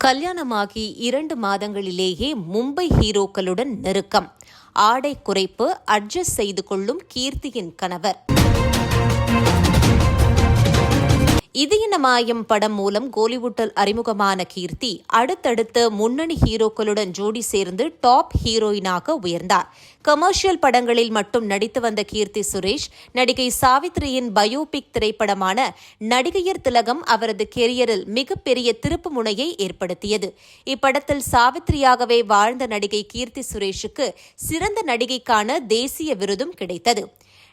கல்யாணமாகி 2 மாதங்களிலேயே மும்பை ஹீரோக்களுடன் நெருக்கம். ஆடை குறைப்பு அட்ஜஸ்ட் செய்து கொள்ளும் கீர்த்தியின் கணவர். இது என்ன மாயம் படம் மூலம் கோலிவுட்டில் அறிமுகமான கீர்த்தி அடுத்தடுத்து முன்னணி ஹீரோக்களுடன் ஜோடி சேர்ந்து டாப் ஹீரோயினாக உயர்ந்தார். கமர்ஷியல் படங்களில் மட்டும் நடித்து வந்த கீர்த்தி சுரேஷ் நடிகை சாவித்ரியின் பயோபிக் திரைப்படமான நடிகையர் திலகம் அவரது கெரியரில் மிகப்பெரிய திருப்பு முனையை ஏற்படுத்தியது. இப்படத்தில் சாவித்ரியாகவே வாழ்ந்த நடிகை கீர்த்தி சுரேஷுக்கு சிறந்த நடிகைக்கான தேசிய விருதும் கிடைத்தது.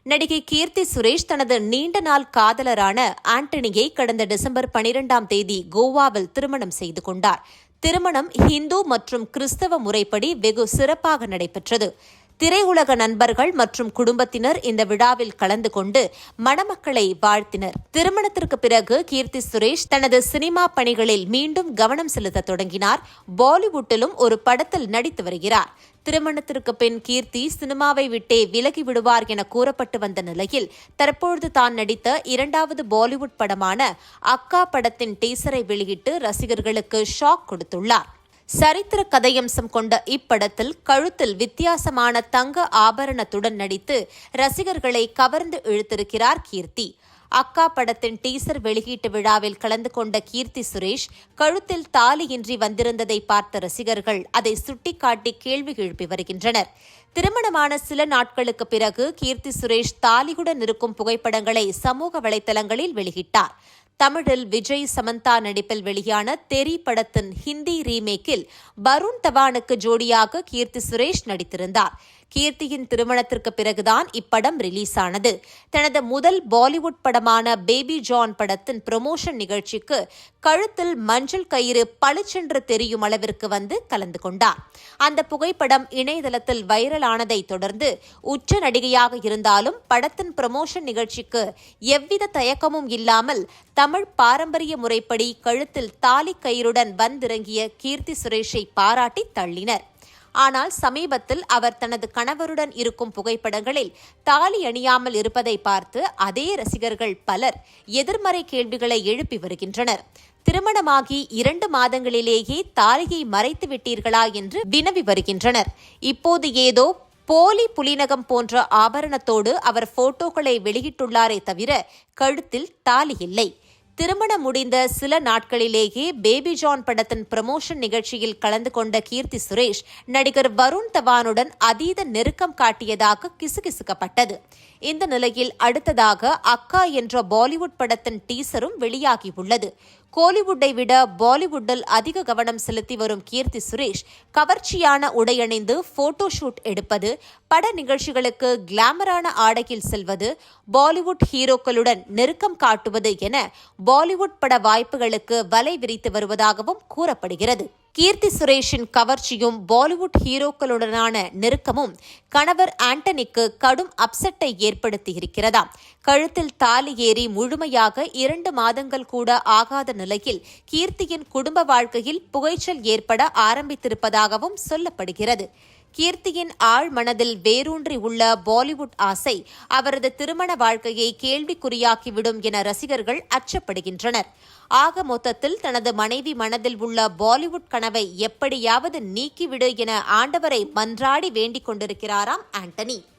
நடிகை கீர்த்தி சுரேஷ் தனது நீண்ட நாள் காதலரான ஆண்டனியை கடந்த டிசம்பர் 12ஆம் தேதி கோவாவில் திருமணம் செய்து கொண்டார். திருமணம் இந்து மற்றும் கிறிஸ்தவ முறைப்படி வெகு சிறப்பாக நடைபெற்றது. திரையுலக நண்பர்கள் மற்றும் குடும்பத்தினர் இந்த விழாவில் கலந்து கொண்டு மணமக்களை வாழ்த்தினர். திருமணத்திற்கு பிறகு கீர்த்தி சுரேஷ் தனது சினிமா பணிகளில் மீண்டும் கவனம் செலுத்த தொடங்கினார். பாலிவுட்டிலும் ஒரு படத்தில் நடித்து வருகிறார். திருமணத்திற்கு பின் கீர்த்தி சினிமாவை விட்டே விலகி விடுவார் என கூறப்பட்டு வந்த நிலையில் தற்பொழுது தான் நடித்த 2வது பாலிவுட் படமான அக்கா படத்தின் டீசரை வெளியிட்டு ரசிகர்களுக்கு ஷாக் கொடுத்துள்ளார். சரித்திர கதையம்சம் கொண்ட இப்படத்தில் கழுத்தில் வித்தியாசமான தங்க ஆபரணத்துடன் நடித்து ரசிகர்களை கவர்ந்து இழுத்திருக்கிறார் கீர்த்தி. அக்கா படத்தின் டீசர் வெளியீட்டு விழாவில் கலந்து கொண்ட கீர்த்தி சுரேஷ் கழுத்தில் தாலியின்றி வந்திருந்ததை பார்த்த ரசிகர்கள் அதை சுட்டிக்காட்டி கேள்வி எழுப்பி வருகின்றனர். திருமணமான சில நாட்களுக்கு பிறகு கீர்த்தி சுரேஷ் தாலியுடன் இருக்கும் புகைப்படங்களை சமூக வலைதளங்களில் வெளியிட்டார். தமிழில் விஜய் சமந்தா நடிப்பில் வெளியான தெரி படத்தின் ஹிந்தி ரீமேக்கில் வருண் தவானுக்கு ஜோடியாக கீர்த்தி சுரேஷ் நடித்திருந்தார். கீர்த்தியின் திருமணத்திற்கு பிறகுதான் இப்படம் ரிலீஸ் ஆனது. தனது முதல் பாலிவுட் படமான பேபி ஜான் படத்தின் ப்ரமோஷன் நிகழ்ச்சிக்கு கழுத்தில் மஞ்சள் கயிறு பளிச்சென்று தெரியும் அளவிற்கு வந்து கலந்து கொண்டார். அந்த புகைப்படம் இணையதளத்தில் வைரல் ஆனதை தொடர்ந்து உச்ச நடிகையாக இருந்தாலும் படத்தின் ப்ரமோஷன் நிகழ்ச்சிக்கு எவ்வித தயக்கமும் இல்லாமல் தமிழ் பாரம்பரிய முறைப்படி கழுத்தில் தாலி கயிறுடன் வந்திறங்கிய கீர்த்தி சுரேஷை பாராட்டி தள்ளினர். ஆனால் சமீபத்தில் அவர் தனது கணவருடன் இருக்கும் புகைப்படங்களில் தாலி அணியாமல் இருப்பதை பார்த்து அதே ரசிகர்கள் பலர் எதிர்மறை கேள்விகளை எழுப்பி வருகின்றனர். திருமணமாகி 2 மாதங்களிலேயே தாலியை மறைத்து விட்டீர்களா என்று வினவி வருகின்றனர். இப்போது ஏதோ போலி புலிநகம் போன்ற ஆபரணத்தோடு அவர் போட்டோக்களை வெளியிட்டுள்ளாரே தவிர கழுத்தில் தாலி இல்லை. திருமணம் முடிந்த சில நாட்களிலேயே பேபி ஜான் படத்தின் ப்ரமோஷன் நிகழ்ச்சியில் கலந்து கொண்ட கீர்த்தி சுரேஷ் நடிகர் வருண் தவானுடன் அதீத நெருக்கம் காட்டியதாக கிசுகிசுக்கப்பட்டது. இந்த நிலையில் அடுத்ததாக அக்கா என்ற பாலிவுட் படத்தின் டீசரும் வெளியாகியுள்ளது. கோலிவுட்டை விட பாலிவுட்டில் அதிக கவனம் செலுத்தி வரும் கீர்த்தி சுரேஷ் கவர்ச்சியான உடையணிந்து போட்டோ ஷூட் எடுப்பது, பட நிகழ்ச்சிகளுக்கு கிளாமரான ஆடையில் செல்வது, பாலிவுட் ஹீரோக்களுடன் நெருக்கம் காட்டுவது என பாலிவுட் பட வாய்ப்புகளுக்கு வலை விரித்து வருவதாகவும் கூறப்படுகிறது. கீர்த்தி சுரேஷின் கவர்ச்சியும் பாலிவுட் ஹீரோக்களுடனான நெருக்கமும் கணவர் ஆண்டனிக்கு கடும் அப்செட்டை ஏற்படுத்தியிருக்கிறதாம். கழுத்தில் தாலி ஏறி முழுமையாக 2 மாதங்கள் கூட ஆகாத நிலையில் கீர்த்தியின் குடும்ப வாழ்க்கையில் புகைச்சல் ஏற்பட ஆரம்பித்திருப்பதாகவும் சொல்லப்படுகிறது. கீர்த்தியின் ஆழ் மனதில் வேரூன்றி உள்ள பாலிவுட் ஆசை அவரது திருமண வாழ்க்கையை கேள்விக்குறியாக்கிவிடும் என ரசிகர்கள் அச்சப்படுகின்றனர். ஆக மொத்தத்தில் தனது மனைவி மனதில் உள்ள பாலிவுட் கனவை எப்படியாவது நீக்கிவிடு என ஆண்டவரை மன்றாடி வேண்டிக் கொண்டிருக்கிறாராம் ஆண்டனி.